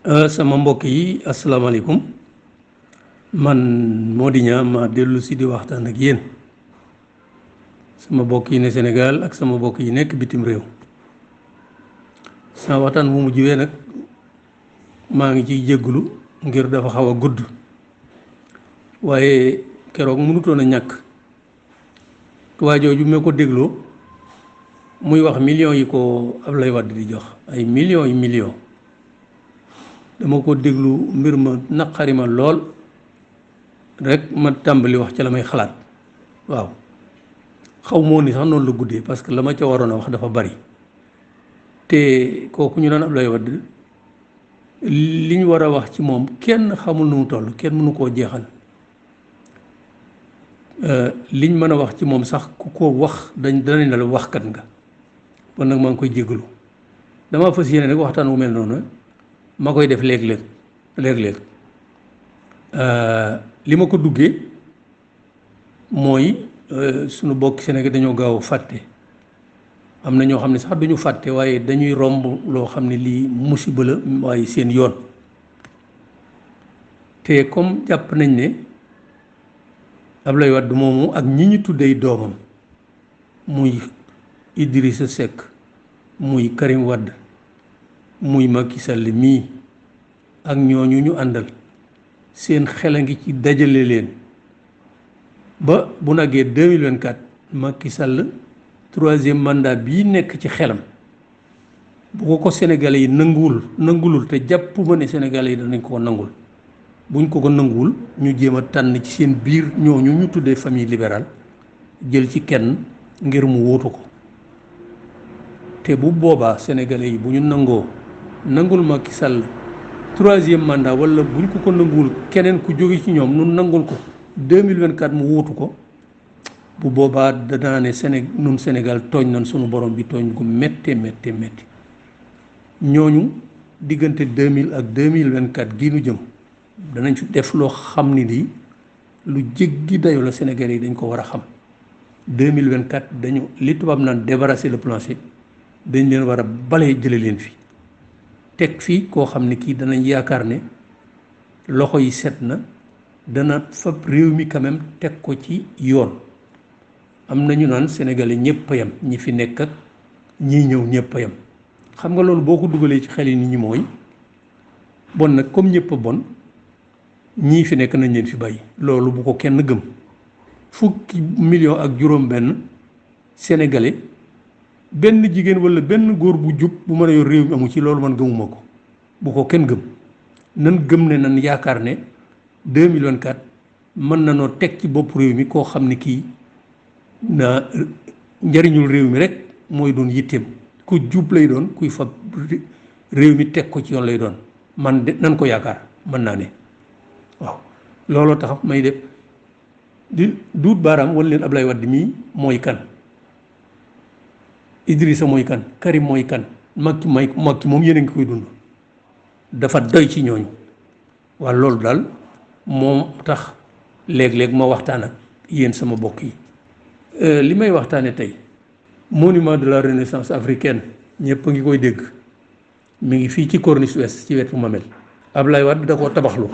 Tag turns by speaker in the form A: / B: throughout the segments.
A: sama mbokk yi asalaamaaleykum man Mody Niang ma dellu si di waxtaan ak yéen sama mbokk yi ne Sénégal ak sama mbokk yi nekk bitim réew sama waxtaan bu mujj wee nag maa ngi ciy jégglu ngir dafa xaw a gudd waaye keroog mënutoon a ñàkk waa jooju ma ko dégloo muy wax millions yi ko Ablaye Wade di jox ay millions yi millions dama ko déglu mbir ma naqari ma lool rek ma tàmbali wax ca la may xalaat waaw xaw moo ni sax noonu la guddee parce que la ma ca waroon a wax dafa bari te kooku ñu naan Ablaye Wade li ñu war a wax ci moom kenn xamul nu mu toll kenn mënu koo jeexal liñ mën a wax ci moom sax ku ko wax danañ la waxkat nga kon nag maa ngi koy jégalu dama fas yéene rek waxtaan wu mel noonu ma koy def léeg-léeg li ma ko duggee mooy sunu bokk Sénégal dañoo gaaw a fàtte am na ñoo xam ne sax duñu fàtte waaye dañuy romb loo xam ne lii musiba la waaye seen yoon te comme jàpp nañ ne Ablaye Wade moomu ak ñi ñu tuddee doomam muy Idrissa Seck muy Karim Wade muy Macky Sall mii ak ñooñu ñu àndal seen xel a ngi ci dajale leen ba bu naggee 2024 Macky Sall troisième mandat bii nekk ci xelam bu ko Sénégalais yi nangulul te jàpp ma ne Sénégalais yi danañ ko nangul buñ ko nanguwul ñu jéem a tànn ci seen biir ñooñu ñu tuddee famille libérale jël ci kenn ngir mu wóotu ko te bu boobaa Sénégalais yi bu ñu nangul Macky Sall troisième mandat wala buñ ko nanguwul keneen ku jóge ci ñoom nun nangul ko 2024 mu wóotu ko bu boobaa danaa ne Sénégal tooñ nañ sunu borom bi tooñ gu méttee ñooñu diggante 2000 ak 2024 gii nu jëm danañ fi def loo xam ni lii lu jéggi dayo la Sénégalais yi dañ ko war a xam 2024 dañu li tubaab naan débarrasser le plancher dañ leen war a balee jële leen fi teg fii koo xam ne kii danañ yaakaar ne loxo yi set na dana fab réew mi quand même teg ko ci yoon am na ñu naan Sénégalais ñëpp a yem ñi fi nekk ak ñii ñëw ñëpp a yem xam nga loolu boo ko dugalee ci xel yi nit ñi mooy bon nag comme ñëpp a bon ñii fi nekk nañ leen fi bàyyi loolu bu ko kenn gëm fukki million ak juróom-benn Sénégalais benn jigéen wala benn góor bu jub bu mën a yor réew mi amu ci loolu man gëmuma ko bu ko kenn gëm nan gëm ne nan yaakaar ne 2024 mën na noo teg ci bopp réew mi koo xam ne kii na njariñul réew mi rek mooy doon yitteem ku jub lay doon kuy fab réew mi teg ko ci yoon lay doon man de nan ko yaakaar mën naa ne waaw looloo tax may def di duut baaraam wala leen Ablaye Wade mii mooy kan Idrissa mooy kan Karim mooy kan Macky moom yéen a ngi koy dund dafa doy ci ñooñu waaw loolu daal moom tax léeg-léeg ma waxtaan ak yéen sama bokk yi li may waxtaane tey monument de la renaissance africaine ñëpp a ngi koy dégg mi ngi fii ci Corniche Ouest ci wetu Mamel Ablaye Wade da koo tabaxlu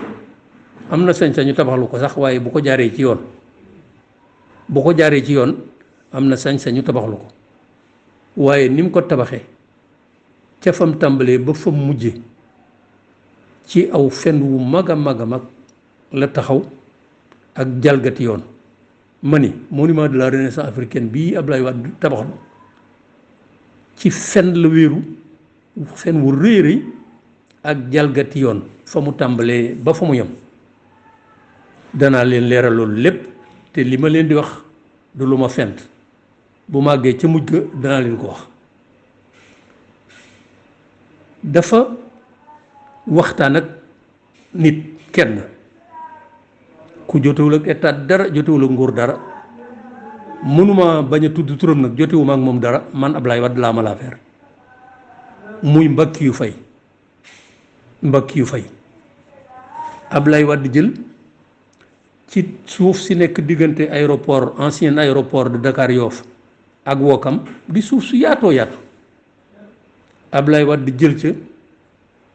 A: am na sañ-sañu tabaxlu ko sax waaye bu ko jaaree ci yoon am na sañ-sañu tabaxlu ko waaye ni mu ko tabaxee ca fam tàmbalee ba fam mujje ci aw fen wu mag a mag la taxaw ak jalgati yoon ma ni monument de la renaissance africaine bii Ablaye Wade tabaxlu ci fen la wéeru fen wu rëy ak jalgati yoon fa mu tàmbalee ba fa mu yem danaa leen leeral loolu lépp te li ma leen di wax du lu ma fent bu màggee ca mujj ga danaa leen ko wax dafa waxtaan ak nit kenn ku jotewul ak état dara jotewul ak nguur dara mënuma bañ a tudd turam nag jotewuma ak moom dara man Ablaye Wade laa ma la affaire muy mbakki yu fay Ablaye Wade jël ci suuf si nekk diggante aéroport ancien aéroport de Dakar Yoff ak Wokam di suuf su yaatoo yaatu Ablaye Wade jël ca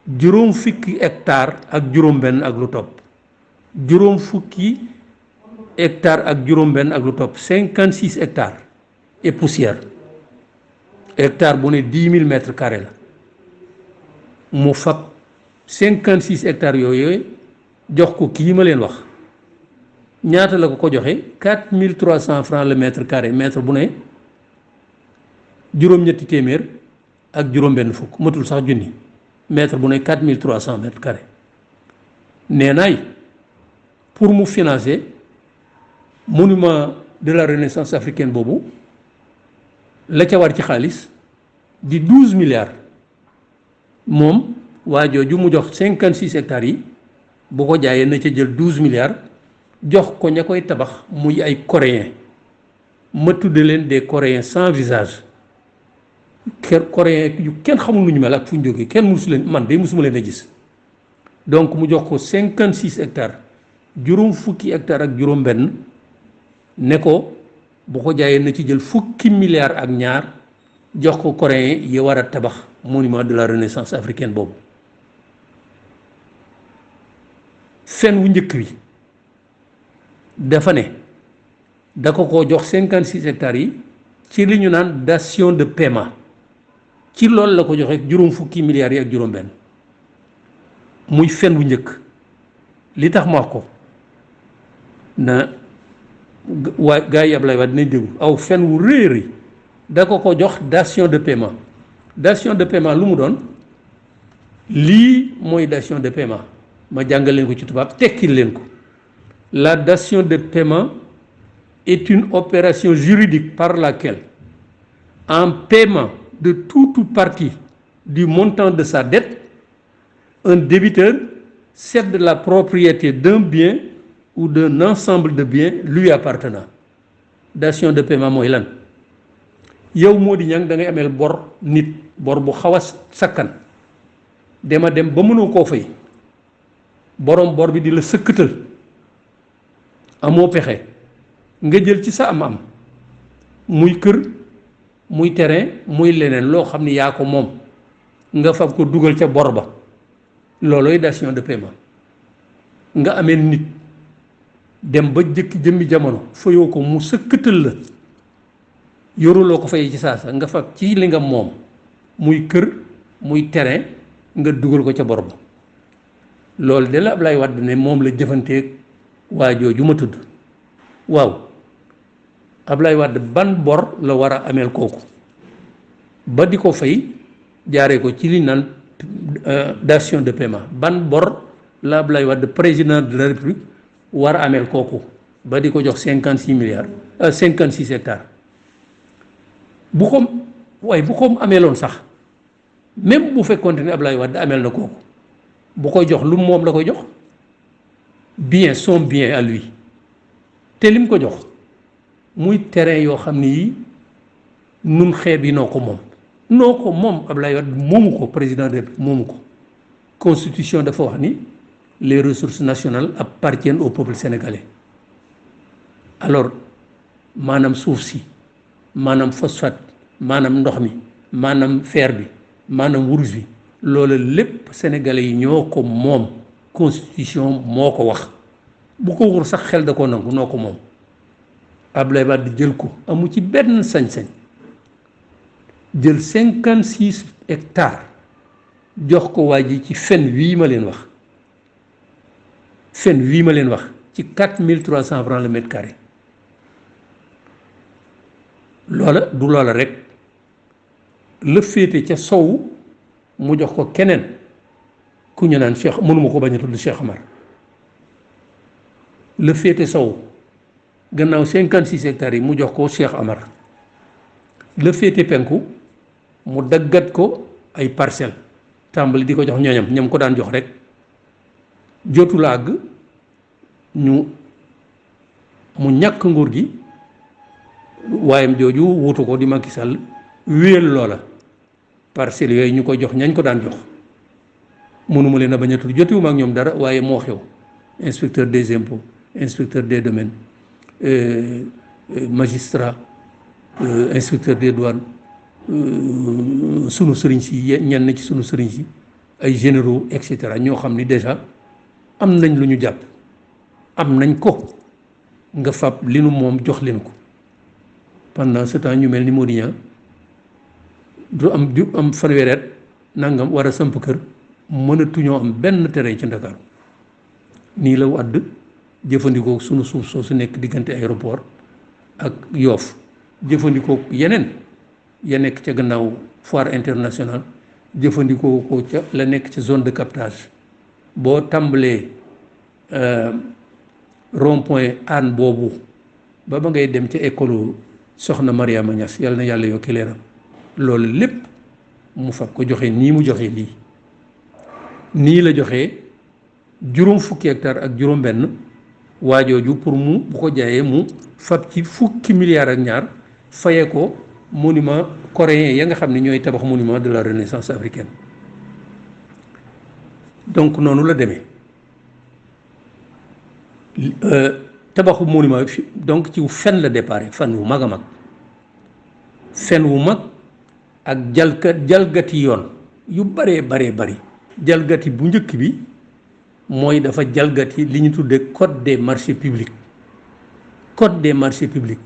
A: juróom fukki hectare ak juróom benn ak lu topp juróom fukki hectare ak juróom benn ak lu topp 56 hectares et poussière hectare bu ne 10 000 mètres carrés la mu fab 56 hectares yooyu jox ko kii ma leen wax ñaata la ko joxe 4300 francs le mètre carré mètre bu ne juróom-ñetti téeméer ak juróom-benn fukk matul sax junni mètre bu ne 4300 mètres carrés nee naay pour mu financer monument de la renaissance africaine boobu la ca war ci xaalis di 12 milliards moom waa jooju mu jox 56 hectares yi bu ko jaayee na ca jël 12 milliards jox ko ña koy tabax muy ay coréens ma tudde leen des coréens sans visage coréens yu kenn xamul nu ñu mel ak fu ñu jógee kenn musu leen man de musuma leen a gis donc mu jox ko 56 hectares juróom fukki hectares ak juróom benn ne ko bu ko jaayee na ci jël fukki milliards ak ñaar jox ko coréens yi war a tabax monument de la renaissance africaine boobu fen wu njëkk wi dafa ne da ko jox 56 hectares yi ci li ñu naan dation de paiement ci loolu la ko joxe juróom fukki milliards yi ak juróom benn muy fen wu njëkk li tax ma wax ko na waa gars yi Ablaye Wade dinañ déglu aw fen wu réeri da ko jox dation de paiement dation de paiement lu mu doon lii mooy dation de paiement ma jàngal leen ko ci tubaab tekkil leen ko la dation de paiement est une opération juridique par laquelle en paiement de tout ou partie du montant de sa dette un débiteur cède la propriété d'un bien ou d'un ensemble de biens lui appartenant dation de paiement mooy lan yow moo di ñang da ngay ameel bor nit bor bu xaw a sakkan dem ba mënoo koo fay borom bor bi di la sëkkatal amoo pexe nga jël ci sa am muy kër muy terrain muy leneen loo xam ni yaa ko moom nga fab ko dugal ca bor ba loolooy dation de paiement nga amee nit dem ba jëkki jëmmi jamono fayoo ko mu sëkkatal la yoruloo ko fay ci saasa nga fab ci li nga moom muy kër muy terrain nga dugal ko ca bor ba loolu de la Ablaye Wade ne moom la jëfanteeg waa jooju ma tudd waaw Ablaye Wade ban bor la war a ameel kooku ba di ko fay jaaree ko ci li naan dation de paiement ban bor la Ablaye Wade président de la République war a ameel kooku ba di ko jox 56 milliards 56 hectares bu ko ameeloon sax même bu fekkoonte ne Ablaye Wade ameel na kooku bu koy jox lu moom la koy jox bien son bien à lui te lim ko jox muy terrain yoo xam ni yi nun xeet yi noo ko moom Ablaye Wade moomu ko président de moomu ko constitution dafa wax ni les ressources nationales appartiennent au peuple sénégalais alors maanaam suuf si maanaam phosphate maanaam ndox mi maanaam fer bi maanaam wurus bi loolu lépp sénégalais yi ñoo ko moom constitution moo ko wax bu ko wur sax xel da ko nangu noo ko moom Ablaye Wade jël ko amu ci benn sañ-sañ jël 56 hectares jox ko waa ji ci fen wii ma leen wax ci 4300 francs le mètre carré loola du loola rek la féete ca sow mu jox ko keneen ku ñu naan Cheikh mënuma ko bañ a tudd Cheikh Amar la féete sow gannaaw 56 hectares yi mu jox ko Cheikh Amar la féete penku mu daggat ko ay parcelles tàmbali di ko jox ñam ko daan jox rek jotu la àgg mu ñàkk nguur gi waayam jooju wutu ko di Macky Sall wéel loola parcelles yooyu ñu ko jox ñañ ko daan jox mënuma leen a bañ a tudd jotiwuma ak ñoom dara waaye moo xew inspecteur des impôts inspecteur des domaines magistrat inspecteur des douanes sunu sëriñ si ñenn ci sunu sëriñ si ay généraux et cetera ñoo xam ni déjà am nañ lu ñu jàpp am nañ ko nga fab li nu moom jox leen ko pendant ce temps ñu mel ni Modiña du am fanweeri at nangam war a samp kër mënatuñoo am benn terrain ci Ndakaaru nii la Wàdd jëfandikoo sunu suuf soo su nekk diggante aéroport ak Yoof jëfandikoo yeneen ya nekk ca gannaaw foire internationale jëfandikoo ko ca la nekk ca zone de captage boo tàmbalee rond point Hann boobu ba ngay dem ca école soxna Mariama Niass yàlla na yàlla yokki leeram loolu lépp mu fab ko joxe nii mu joxe lii nii la joxe juróom fukki hectare ak juróom benn waajooju pour mu bu ko jaayee mu fab ci fukki milliards ak ñaar faye ko monument coréen ya nga xam ne ñooy tabax monument de la renaissance africaine donc noonu la demee tabaxu monument bi donc ci fen la déparé fan wu mag a mag fen wu mag ak jalgati yoon yu baree bari jalgati bu njëkk bi mooy dafa jalgati li ñu tuddee code des marchés publics code des marchés publics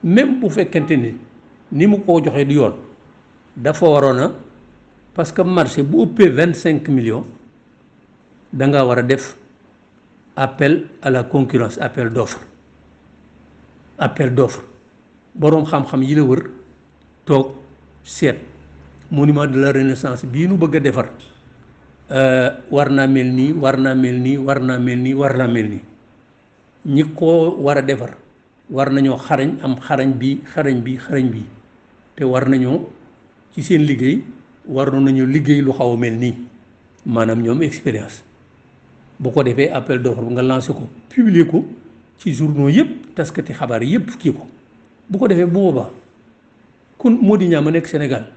A: même bu fekkente ni mu ko joxee du yoon dafa waroon a parce que marché bu ëppee 25 millions da nga war a def appel à la concurrence appel d'offre boroom xam-xam yi la wër toog seet monument de la renaissance bii nu bëgg a defar war naa mel nii war naa mel nii war naa mel nii war naa mel nii ñi ko war a defar war nañoo am xarañ bi te war nañoo ci seen liggéey war nañu liggéey lu xaw a mel nii maanaam ñoom expérience bu ko defee appel d'offre nga lancé ko publier ko ci journaux yëpp taskati xabaar yëpp kii ko bu ko defee bu boobaa kun Modiña ma nekk Sénégal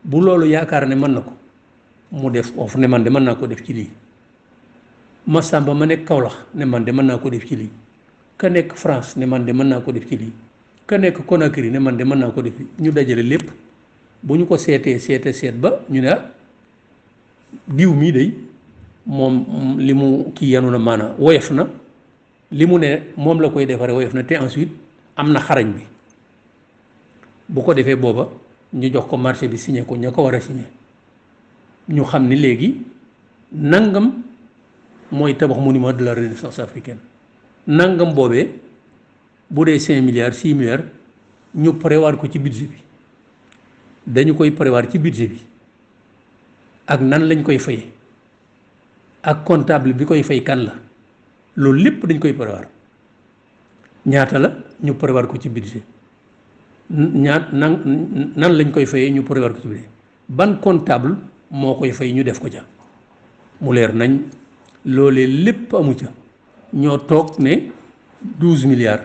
A: bu loolu yaakaar ne mën na ko mu def offre ne man de mën naa ko def ci lii Massamba ma nekk Kaolack ne man de mën naa ko def ci lii ka nekk France ne man de mën naa ko def ci lii ka nekk Conakry ne man de mën naa ko def ñu dajale lépp bu ñu ko seet ba ñu ne diw mii day moom li mu kii yanu na maanaam woyof na li mu ne moom la koy defaree woyof na te ensuite am na xarañ bi bu ko defee booba ñu jox ko marché bi signé ko ña ko war a signé ñu xam ni léegi nangam mooy tabax monument de la renaissance africaine nangam boobee bu dee 5 milliards 6 milliards ñu prévoir ko ci budget bi dañu koy prévoir ci budget bi ak nan lañ koy fayee ak comptable bi koy fay kan la loolu lépp dañ koy prévoir ñaata la ñu prévoir ko ci budget nan lañ koy fayee ñu prévoir ko ci budget ban comptable moo koy fay ñu def ko ca mu leer nañ loolee lépp amu ca ñoo toog ne 12 milliards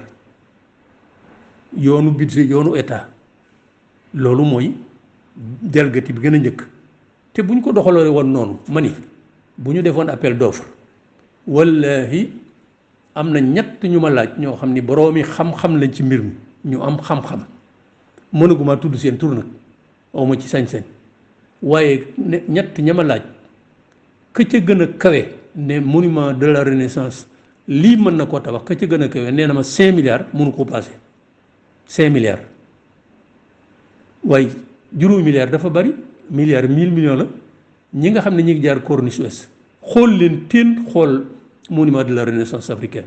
A: yoonu budget yoonu état loolu mooy jalgati bi gën a njëkk te bu ñu ko doxalee woon noonu ma ni bu ñu defoon appel d'offre wallahi am na ñett ñu ma laaj ñoo xam ni boroomi xam-xam lañ ci mbir mi ñu am xam-xam mënuguma tudd seen tur nag awma ci sañ-sañ waaye ñett ña ma laaj ka ca gën a kawe ne monument de la renaissance lii mën na koo tabax ka ca gën a kawe nee na ma 5 milliards mënu koo passé 5 milliards waaye juróomi milliards dafa bari milliards 1000 millions la ñi nga xam ne ñi ngi jaar Corniche Ouest xool leen teen xool monument de la renaissance africaine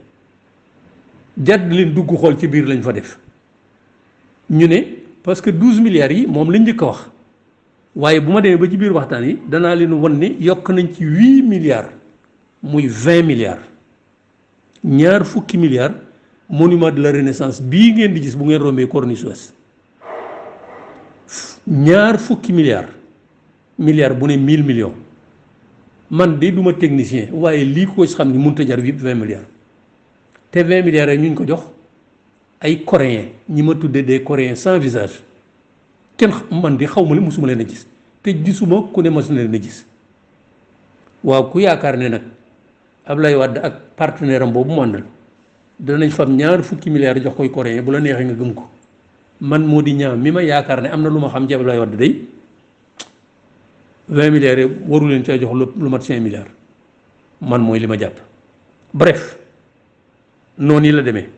A: jadd leen dugg xool ci biir lañ fa def ñu ne parce que 12 milliards yi moom lañ njëkk a wax waaye bu ma demee ba ci biir waxtaan yi danaa leen wan ne yokk nañ ci 8 milliards muy 20 milliards ñaar fukki milliards monument de la renaissance bii ngeen di gis bu ngeen rombee Corniche Ouest ñaar fukki milliards bu ne 1000 millions man de duma technicien waaye lii ko xam ni mënut a jar 20 milliards te 20 milliards rek ñu ko jox ay coréens ñi ma tuddee des coréens sans visage kenn man di xaw ma ne mosuma leen a gis te gisuma ku ne mas na leen a gis waaw ku yaakaar ne nag Ablaye Wade ak partenaire am boobu mu àndal danañ fam ñaar fukki milliards jox koy coréen bu la neexee nga gëm ko man moo di ñaam mi ma yaakaar ne am na lu ma xam ci Ablaye Wade day 20 milliards yi waru leen caa jox lu mat 5 milliards man mooy li ma jàpp. Bref noonu la demee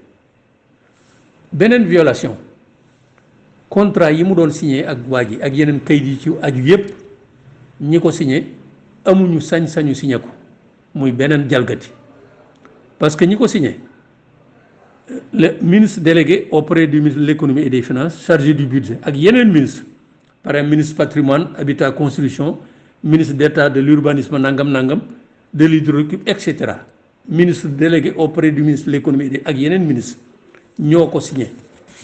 A: beneen violation contrat yi mu doon signé ak waa ji ak yeneen kayit yi ci aju yépp ñi ko signé amuñu sañ-sañu signé ko muy beneen jalgati parce que ñi ko signé le ministre délégué auprès du ministre de l'économie et des finances chargé du budget ak yeneen ministre par exemple ministre patrimoine habitat construction ministre d'état de l'urbanisme nangam de l'hydraulique etc. ministre délégué auprès du ministre de l'économie ak yeneen ministre ñoo ko signé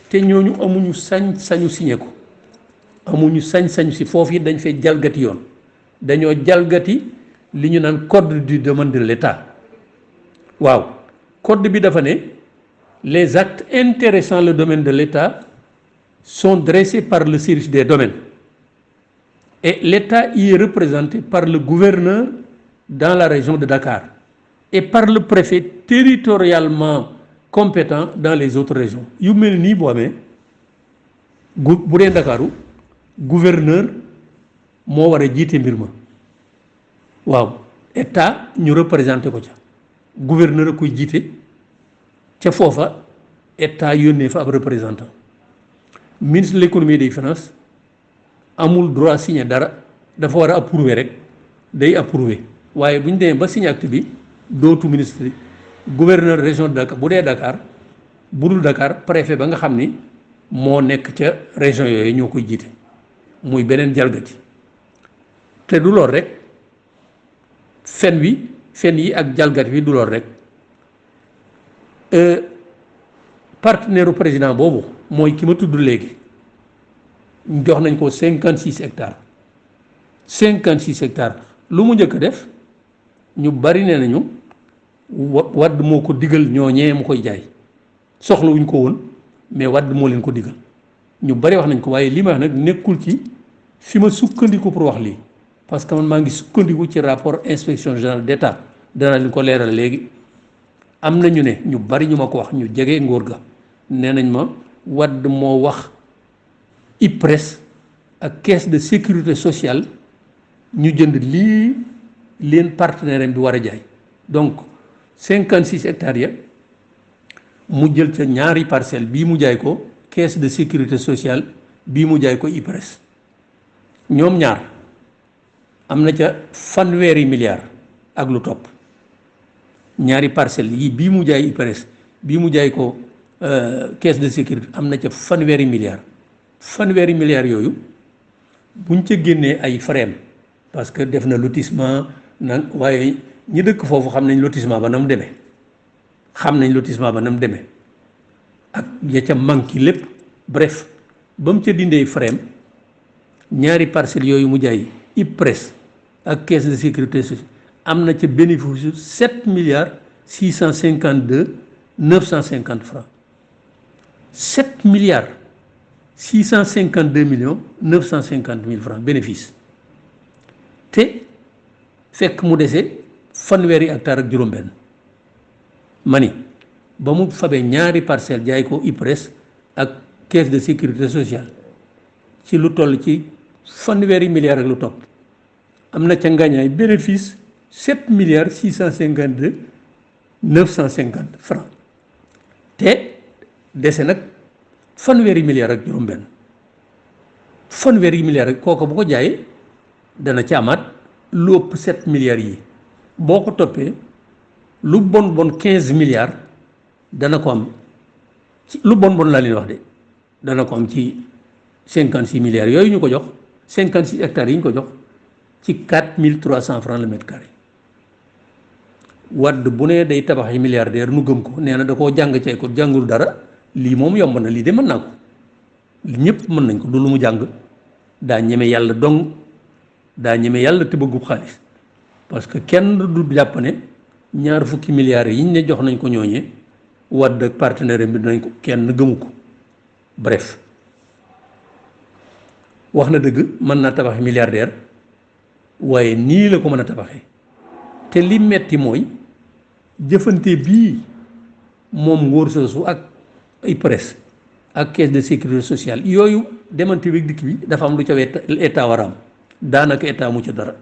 A: te ñooñu amuñu sañ-sañu signé ko amuñu sañ-sañu si foofu it dañ fay jalgati yoon dañoo jalgati li ñu naan code du domaine de l'État waaw code bi dafa ne les actes intéressant le domaine de l'État sont dressés par le service des domaines et l'État y est représenté par le gouverneur dans la région de Dakar et par le préfet territorialement compétent dans les autres régions yu mel nii boo amee bu dee Ndakaaru gouverneur moo war a jiite mbir ma waaw état ñu représenté ko ca gouverneur a koy jiite ca foofa état yónnee fa ab représentant ministre de l'économie et des finances amul droit signer dara dafa war a approuver rek day approuver waaye bu ñu demee ba signé acte bi dootu ministre gouverneur région de Dakar bu dee Dakar bu dul Dakar préfet ba nga xam ni moo nekk ca région yooyu ñoo koy jiite muy beneen jalgati te du lool rek fen yi ak jalgati bi du lool rek partenaire u président boobu mooy ki ma tudd léegi jox nañ ko 56 hectares 56 hectares lu mu njëkk a def ñu bari nee nañu Wade moo ko digal ñooñee mu koy jaay soxlawuñ ko woon mais Wade moo leen ko digal ñu bari wax nañ ko waaye li ma wax nag nekkul ci fi ma sukkandiku pour wax lii parce que man maa ngi sukkandiku ci rapport inspection générale d'État dana leen ko leeral léegi am na ñu ne ñu bari ñu ma ko wax ñu jege ngóor ga nee nañ ma Wade moo wax IPRES ak caisse de sécurité sociale ñu jënd lii leen partenaire bi war a jaay donc 56 hectares ya mu jël ca ñaari parcelle bii mu jaay ko caisse de sécurité sociale bii mu jaay ko IPRES ñoom ñaar am na ca fanweeri milliards ak lu topp ñaari parcelles yi bii mu jaay IPRES bii mu jaay ko caisse de sécurité am na ca fanweeri milliards yooyu buñ ca génnee ay frais parce que def na lotissement nag waaye ñi dëkk foofu xam nañ lotissement ba na mu demee ak ya ca manqué lépp bref ba mu ca dindee frais ñaari parcelles yooyu mu jaay IPRES ak caisse de sécurité sociale am na ca bénéfice 7 milliards 652 950 francs 7 milliards 652 millions 950 mille francs bénéfice te fekk mu dese fanweeri hectare ak juróom-benn mani ba mu fabee ñaari parcelle jaay ko IPRES ak caisse de sécurité sociale ci lu toll ci fanweeri milliards ak lu topp am na ca ngañaay bénéfice 7 milliards 652 950 francs te dese nag fanweeri milliards ak juróom-benn fanweeri milliards ak kooku bu ko jaayee dana ci amaat lu ëpp 7 milliards yi boo ko toppee lu bon 15 milliards dana ko am ci lu bon laa leen wax de dana ko am ci 56 milliards yooyu ñu ko jox 56 hectares yi ñu ko jox ci 4300 francs le mètre carré Wade bu ne day tabax yi milliardaire nu gëm ko nee na da koo jàng ci ko jàngul dara lii moom yomb na lii de mën naa ko li ñëpp mën nañ ko du lu mu jàng daa ñeme yàlla dong daa ñeme yàlla te bëggub xaalis parce que kenn du jàpp ne ñaar fukki milliards yi ñu ne jox nañ ko ñooñee Wade ak partenaire bi dinañ ko kenn gëmu ko bref wax na dëgg mën naa tabax milliardaire waaye nii la ko mën a tabaxee te li metti mooy jëfante bii moom ngóor soosu ak IPRES ak caisse de sécurité sociale yooyu demante bi dikk bi dafa am lu ca état war a am daanaka état mu ci dara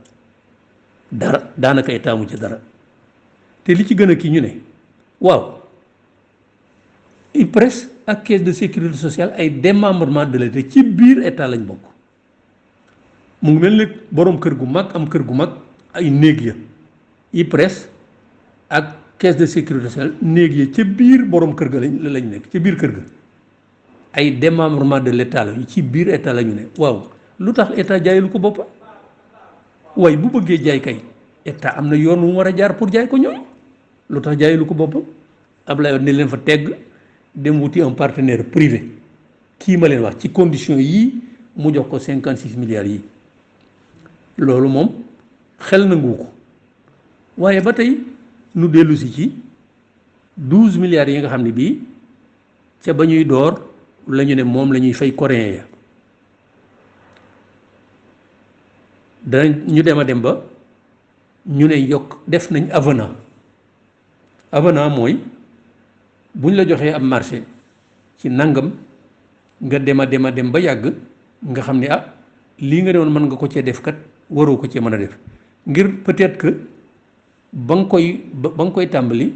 A: daanaka état mu ci dara te li ci gën a kii ñu ne waaw IPRES ak caisse de sécurité sociale ay démembrement de l'État ci biir état lañ bokk mu ngi mel ni borom kër gu mag am kër gu mag ay néeg ya IPRES ak caisse de sécurité sociale néeg ya ca biir borom kër ga lañ nekk ca biir kër ga ay démembrement de l'État lañu ci biir état la ñu ne waaw lu tax état jaayul ko boppam waaye bu bëggee jaay kay état am na yoon wu mu war a jaar pour jaay ko ñoom lu tax jaayul ko boppam Ablaye ne leen fa tegg dem wuti un partenaire privé kii ma leen wax ci condition yii mu jox ko 56 milliards yi loolu moom xel nangu ko waaye ba tey nu dellu si ci 12 milliards yi nga xam ne bii ca ba ñuy door la ñu ne moom la ñuy fay coréen ya danañ ñu dem a dem ba ñu ne yokk def nañ avenant mooy buñ la joxee ab marché ci nangam nga dem a dem ba yàgg nga xam ne lii nga doon mën nga ko cee def kat waroo ko cee mën a def ngir peut-être que ba nga koy tàmbali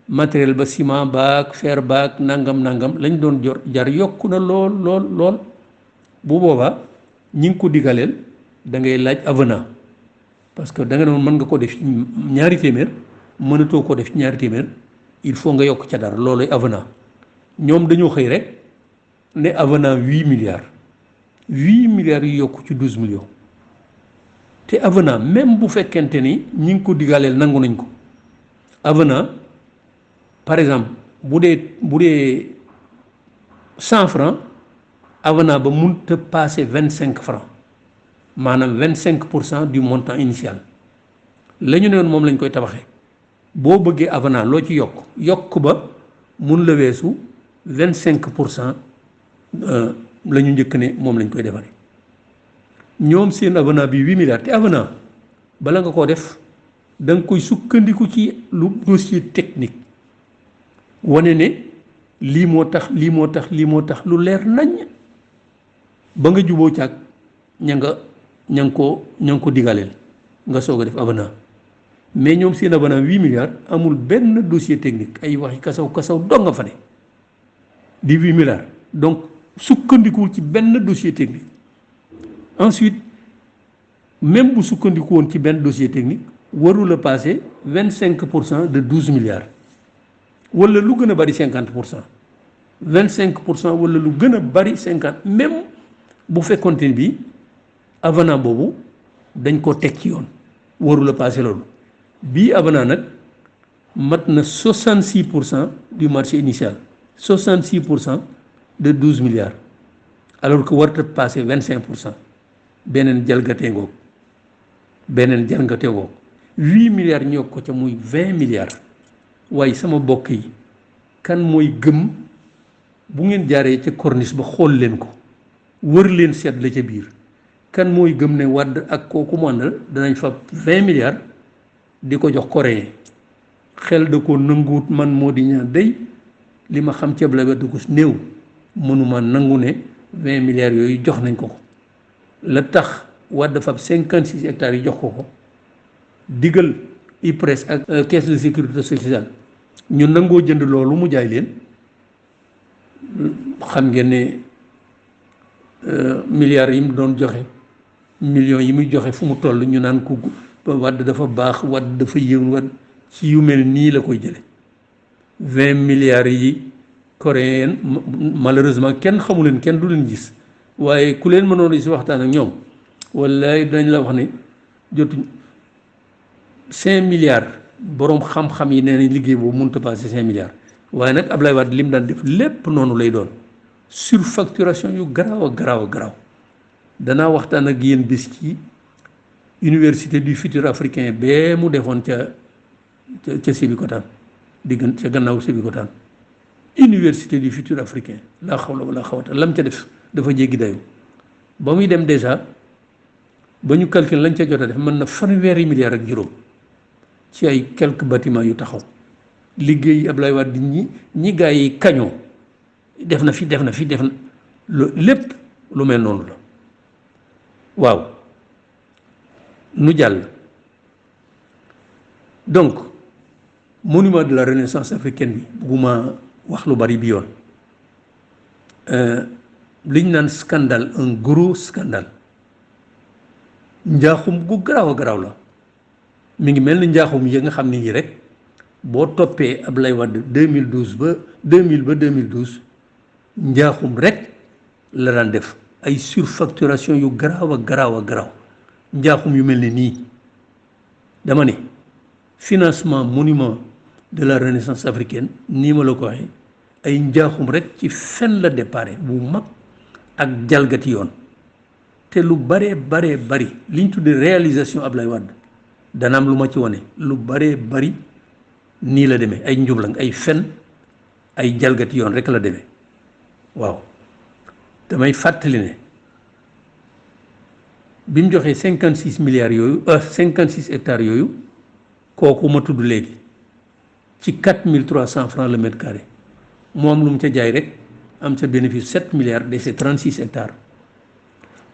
A: matériel ba ciment baak fer baak nangam lañ doon jar yokku na lool bu boobaa ñi ngi ko digaleel da ngay laaj avenant parce que da nga doon mën nga ko def ñaari téeméer mënatoo ko def ñaari téeméer il faut nga yokk ca dara looloy avenant ñoom dañoo xëy rek ne avenant 8 milliards yu yokk ci 12 millions te avenant même bu fekkente ni ñi ngi ko digaleel nangu nañ ko avenant par exemple bu dee 100 francs avenant ba mënut a passer 25 francs maanaam 25% du montant initial la ñu ne woon moom lañ koy tabaxee boo bëggee avenant loo ci yokk ba mun la weesu 25% la ñu njëkk ne moom lañ koy defaree ñoom seen avenant bi 8 milliards te avenant bala nga koo def da nga koy sukkandiku ci lu dossier technique wane ne lii moo tax lu leer nañ ba nga juboo caag ña nga ko digaleel nga soog a def avenant mais ñoom seen avenant 8 milliards amul benn dossier technique ay waxi kasaw dong nga fa ne di 8 milliards donc sukkandikuwul ci benn dossier technique ensuite même bu sukkandiku woon ci benn dossier technique warul a passer 25% de 12 milliards wala lu gën a bari 50% 25% wala lu gën a bari 50 même bu fekkonte ni bii avenant boobu dañ ko teg ci yoon warul a passer loolu bii avenant nag mat na 66% du marché initial 66% de 12 milliards alors que warut a passer 25%. beneen jalgatee ngoog 8 milliards ñoo ko ca muy 20 milliards waaye sama bokk yi kan mooy gëm bu ngeen jaaree ca corniche ba xool leen ko wër leen seet la ca biir kan mooy gëm ne Wàdd ak kooku mu àndal danañ fa 20 milliards di ko jox coréen xel da ko nanguwut man moo di ñaan day li ma xam ceeb la wedd ko néew mënuma nangu ne 20 milliards yooyu jox nañ ko la tax Wàdd fab 56 hectares yi jox ko digal IPRES ak caisse de sécurité sociale ñu nangoo jënd loolu mu jaay leen xam ngeen ne milliards yi mu doon joxe millions yi muy joxe fu mu toll ñu naan ko Wàdd dafa baax Wàdd dafa yéwén Wàdd ci yu mel nii la koy jële 20 milliards yi coréen malheureusement kenn xamu leen kenn du leen gis waaye ku leen mënoon si waxtaan ak ñoom wallaay dañ la wax ne jotuñ 5 milliards boroom xam-xam yi nee nañ liggéey boobu mënut a passé 5 milliards waaye nag Ablaye Wade li mu daan def lépp noonu lay doon surfacturation yu garaaw a garaaw danaa waxtaan ak yéen bis ci université du futur africain bee mu defoon ca Sébikotane ca gannaaw Sébikotane université du futur africain laa xawla wala xawata lam ca def dafa jéggi dayu ba muy dem déjà ba ñu calcul lañ ca jot a def mën na fanweeri milliards ak juróom ci ay quelques bâtiments yu taxaw liggéey Ablaye Wade ñi gaa yi kañoo def na lépp lu mel noonu la waaw nu jàll. Donc monument de la renaissance africaine bi bugguma wax lu bari bi yoon liñ naan scandale, un gros scandale, njaaxum gu garaaw a garaaw la. mi ngi mel ni njaaxum yi nga xam ne nii rek boo toppee Abdoulaye Wade 2012 ba 2000 ba 2012 njaaxum rek la daan def ay surfacturation yu garaaw a garaaw a garaaw njaaxum yu mel ni nii. dama ne financement monument de la renaissance africaine nii ma la ko waxee ay njaaxum rek ci fen la déparé bu mag ak jalgati yoon. te lu baree bari li ñu tuddee réalisation Abdoulaye Wade dana am lu ma ci wane lu baree bari nii la demee ay njublang ay fen ay jalgati yoon rek la demee. waaw damay fàttali ne bi mu joxee 56 milliards yooyu 56 hectares yooyu kooku ma tudd léegi ci 4300 francs le mètre carré moom lu mu ca jaay rek am ca bénéfice 7 milliards de ces 36 hectares.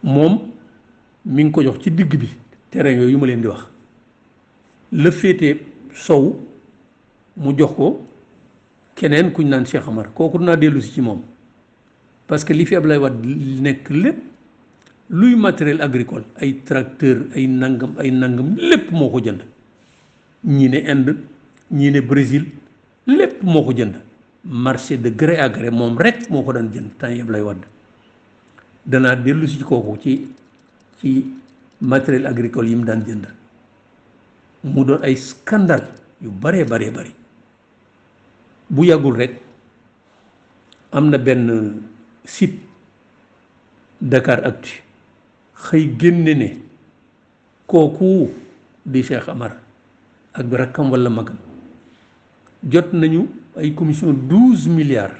A: moom mi ngi ko jox ci digg bi terrain yooyu yu ma leen di wax la féete sow mu jox ko keneen kuñ naan Cheikh Amar kooku dinaa dellu si ci moom parce que li fi Abdoulaye Wade nekk lépp luy matériel agricole ay tracteur ay nangam lépp moo ko jënd. ñii ne Inde ñii ne Brésil lépp moo ko jënd marché de gré à gré moom rek moo ko daan jënd temps yi Abdoulaye Wade. danaa dellu si kooku ci matériel agricole yi mu daan jënd mu doon ay scandale yu bari bu yàggul rek am na benn site Dakaractu xëy génne ne kooku di Cheikh Amar ak bi rakkam walla magam jot nañu ay commission 12 milliards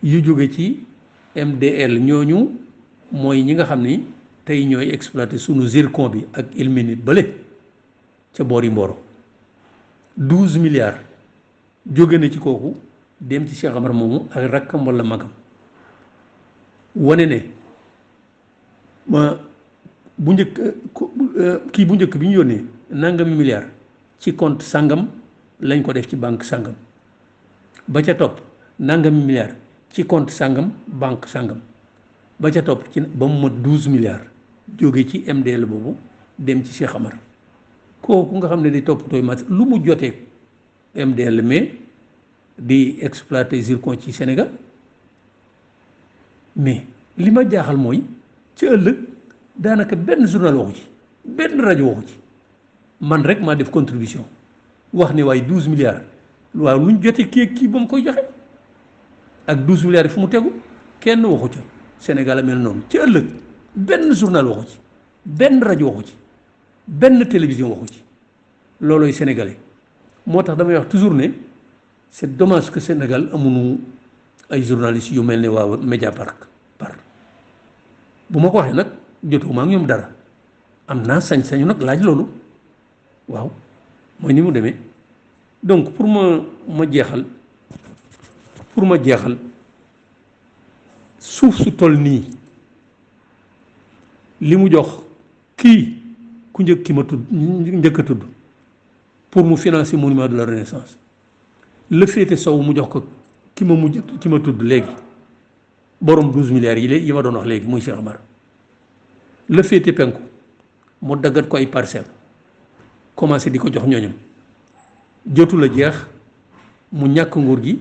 A: yu jóge ci MDL. ñooñu mooy ñi nga xam ni tey ñooy exploité sunu zircon bi ak ilménite bële ca boori Mboro 12 milliards jóge na ci kooku dem ci Cheikh Amar moomu ak rakkam walla magam wane ne ma bu njëkk kii bu njëkk bi ñu yónnee nangami milliards ci compte sangam lañ ko def ci banque sangam ba ca topp nangami milliards ci compte sangam banque sangam ba ca topp ci ba mu mat 12 milliards jóge ci MDL boobu dem ci Cheikh Amar kooku nga xam ne di toppatooy mat lu mu jotee MDL mais di exploiter zircon ci Sénégal. mais li ma jaaxal mooy ci ëllëg daanaka benn journal waxu ci benn rajo waxu ci man rek maa def contribution wax ne waaye 12 milliards waaw lu ñu jotee kii ba mu koy joxe ak 12 milliards yi fu mu tegu kenn waxu ca Sénégal a mel noonu ci ëllëg benn journal waxu ci benn rajo waxu ci benn télévision waxu ci loolooy sénégalais moo tax damay wax toujours ne c'est dommage que Sénégal amuñu ay journalistes yu mel ne waa Mediapart bu ma ko waxee nag jotuma ak ñoom dara am naa sañ-sañu nag laaj loolu waaw mooy ni mu demee. donc pour ma jeexal suuf su toll nii li mu jox kii ku njëkk ki ma tudd njëkk a tudd pour mu financer monument de la renaissance la féete sow mu jox ko ki ma tudd léegi borom 12 milliards yi ma doon wax léegi muy Cheikh Amar la féete penku mu daggat ko ay parcelles commencé di ko jox ñooñam jotul a jeex mu ñàkk nguur gi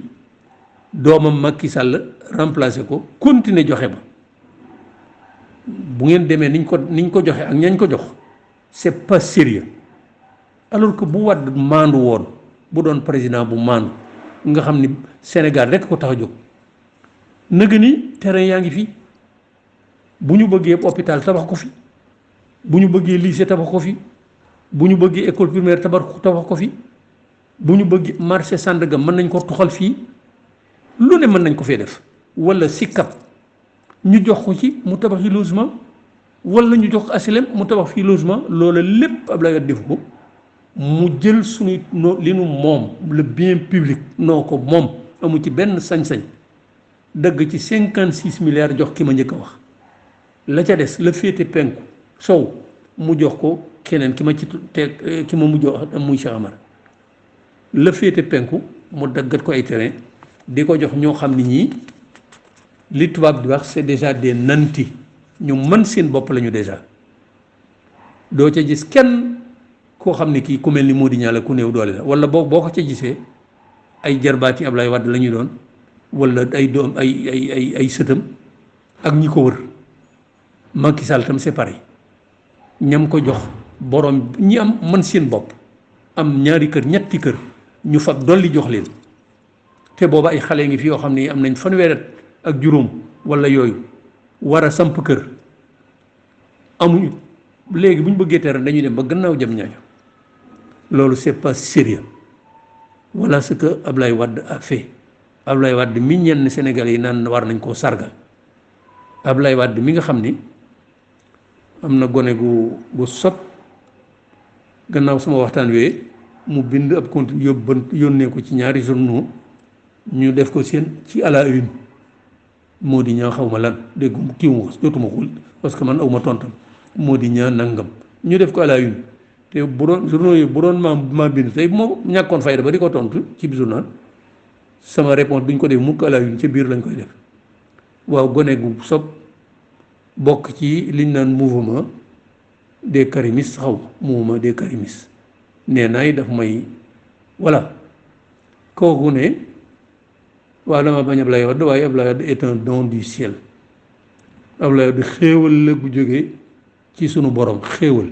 A: doomam Macky Sall remplacé ko continuer joxe ba bu ngeen demee niñ ko joxe ak ñañ ko jox c'est pas sérieux alors que bu Wade maandu woon bu doon président bu maandu nga xam ni Sénégal rek ko tax a jóg nëgë ni terrain yaa ngi fi bu ñu bëggee hôpital tabax ko fi bu ñu bëggee lycée tabax ko fi bu ñu bëggee école primaire tabax ko fi bu ñu bëggee marché Sandaga mën nañ ko toxal fii lu ne mën nañ ko fee def wala Sicap ñu jox ko ci mu tabax yi logement wala ñu jox ko HLM mu tabax fii logement loola lépp Abdoulaye Wade def ko mu jël suñu li nu moom le bien public noo ko moom amu ci benn sañ-sañ dëgg ci 56 milliards jox ki ma njëkk a wax la ca des la féete penku sow mu jox ko keneen ki ma ci te ki ma mu jox muy Cheikh Amar la féete penku mu daggat ko ay terrain di ko jox ñoo xam ni ñii li tubaab di wax c'est déjà des nantis ñu mën seen bopp lañu déjà doo ca gis kenn koo xam ne kii ku mel ni Mody Niang la ku néew doole la wala boo ko ca gisee ay jarbaati Ablaye Wade la ñuy doon wala ay doom ay sëtam ak ñi ko wër Macky Sall tam c'est pareil ñam ko jox borom ñi am mën seen bopp am ñaari kër ñetti kër ñu fab dolli jox leen te booba ay xale ngi fi yoo xam ne am nañ fanweeri at ak juróom wala yooyu war a samp kër amuñu léegi bu ñu bëggee tere dañuy dem ba gannaaw jëm ñaaño loolu c'est pas sérieux voilà ce que Ablaye Wade a fait Ablaye Wade mi ñenn Sénégalais yi naan war nañ koo sargal Ablaye Wade mi nga xam ni am na gone gu sot gannaaw sama waxtaan wee mu bind ab compte yónnee ko ci ñaari journaux ñu def ko seen ci à la une Mody Niang xaw ma lan dégg kii ma ko jotuma ko parce que man aw ma tontam Mody Niang nangam ñu def ko à la une te bu doon journaux yi bu doon maa bind tey moo ñàkkoon fayda ba di ko tontu ci journal sama réponse duñ ko def mukk à la une ci biir lañ koy def waaw gone gu sob bokk ci liñ naan mouvement des karimistes xaw mouvement des karimistes nee naay daf may voilà kooku ne waaw dama bañ Ablaye Wade waaye Ablaye Wade est un don du ciel Ablaye Wade xéewal la bu jógee ci sunu borom xéewal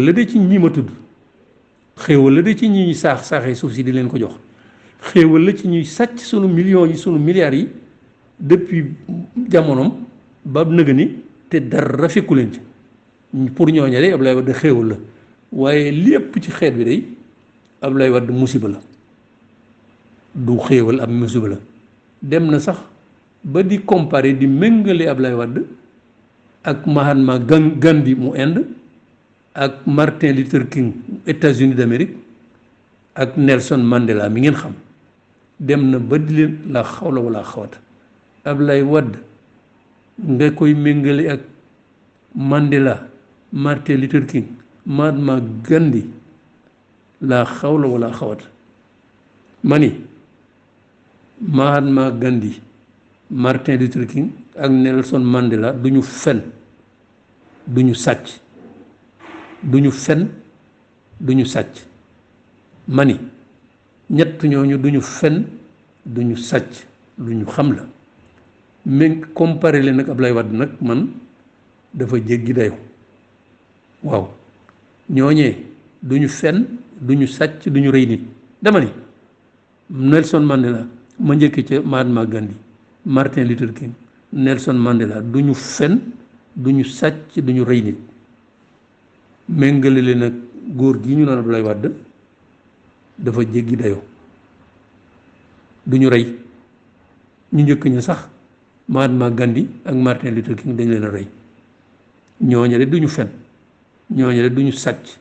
A: la de ci ñi ma tudd xéewal la de ci ñi saaxee suuf si di leen ko jox xéewal la ci ñuy sàcc sunu millions yi sunu milliards yi depuis jamonoom ba nëga ni te dara fekku leen ci pour ñooña de Ablaye Wade xéewal la waaye lépp ci xeet bi day Ablaye Wade musiba la du xéewal ab musiba la dem na sax ba di comparer di méngale Ablaye Wade ak Mahatma Gandhi mu Inde ak Martin Luther King États-Unis d'Amérique ak Nelson Mandela mi ngeen xam dem na ba di leen la xawla wala xawata Ablaye Wade nga koy méngale ak Mandela Martin Luther King Mahatma Gandhi la xawla wala xawata ma ni Mahatma Gandhi Martin Luther King ak Nelson Mandela du ñu fen du ñu sàcc du ñu fen du ñu sàcc ma ni ñett ñooñu du ñu fen du ñu sàcc lu ñu xam la mais comparé leen nag Ablaye Wade nag man dafa jéggi dayo waaw ñooñee du ñu fen du ñu sàcc du ñu rëy nit dama ni Nelson Mandela ma njëkk ca Mahatma Gandhi Martin Luther King Nelson Mandela du ñu fen du ñu sàcc du ñu rëy nit méngale leen nag góor gi ñu naan Ablaye Wade dafa jéggi dayoo du ñu rey ñu njëkk ña sax Mahatma Gandhi ak Martin Luther King dañ leen a rey ñooñu de du ñu fen ñooñu de du ñu sàcc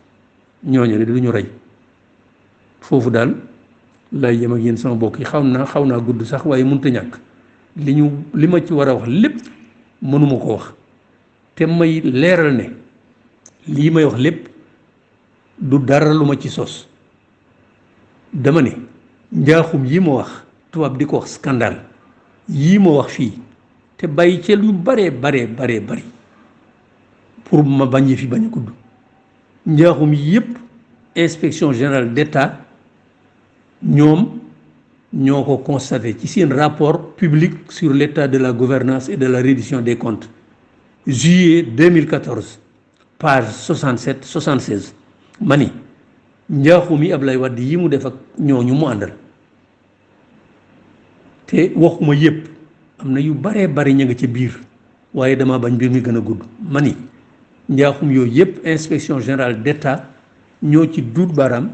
A: ñooñu de du ñu rey foofu daal lay yem ak yéen sama mbokk yi xaw naa gudd sax waaye mënut a ñàkk li ma ci war a wax lépp mënuma ko wax te may leeral ne lii may wax lépp du dara lu ma ci sos dama ne njaaxum yi ma wax tubaab di ko wax scandale yii ma wax fii te bàyyi ci yu baree bari pour ma bañ fi bañ a gudd njaaxum yépp inspection générale d'État ñoom ñoo ko constaté ci seen rapport public sur l'état de la gouvernance et de la reddition des comptes juillet 2014 page 67 76 ma ni njaaxum yi Ablaye Wade yi mu def ak ñooñu mu àndal te waxuma yépp am na yu baree bari ña nga ca biir waaye dama bañ mbir mi gën a gudd ma ni njaaxum yooyu yépp inspection générale d'État ñoo ci duut baaraam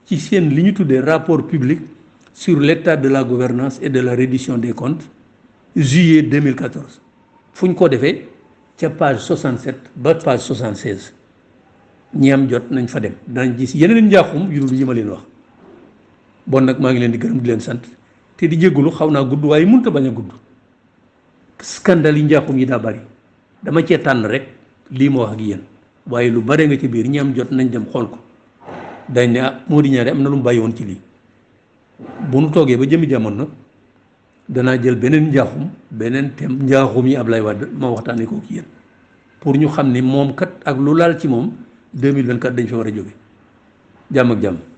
A: ci seen li ñu tuddee rapport public sur l'état de la gouvernance et de la reddition des comptes juillet 2014 fu ñu ko defee ca page 67 ba page 76 ñi am jot nañ fa dem danañ gis yeneen njaaxum yu dul yi ma leen wax bon nag maa ngi leen di gërëm di leen sant te di jégalu xaw naa gudd waaye mënut a bañ a gudd scandale yi njaaxum yi daa bari dama cee tànn rek lii ma wax ak yéen waaye lu bare nga ci biir ñi am jot nañ dem xool ko dañ ne ah Mody Niang am na lu mu bàyyi woon ci lii bu nu toogee ba jëmi jamono nag danaa jël beneen njaaxum beneen thème njaaxum yi Ablaye Wade ma waxtaanee ko ci yéen pour ñu xam ni moom kat ak lu laal ci moom 2024 dañ fi war a jóge jàmm ak jàmm.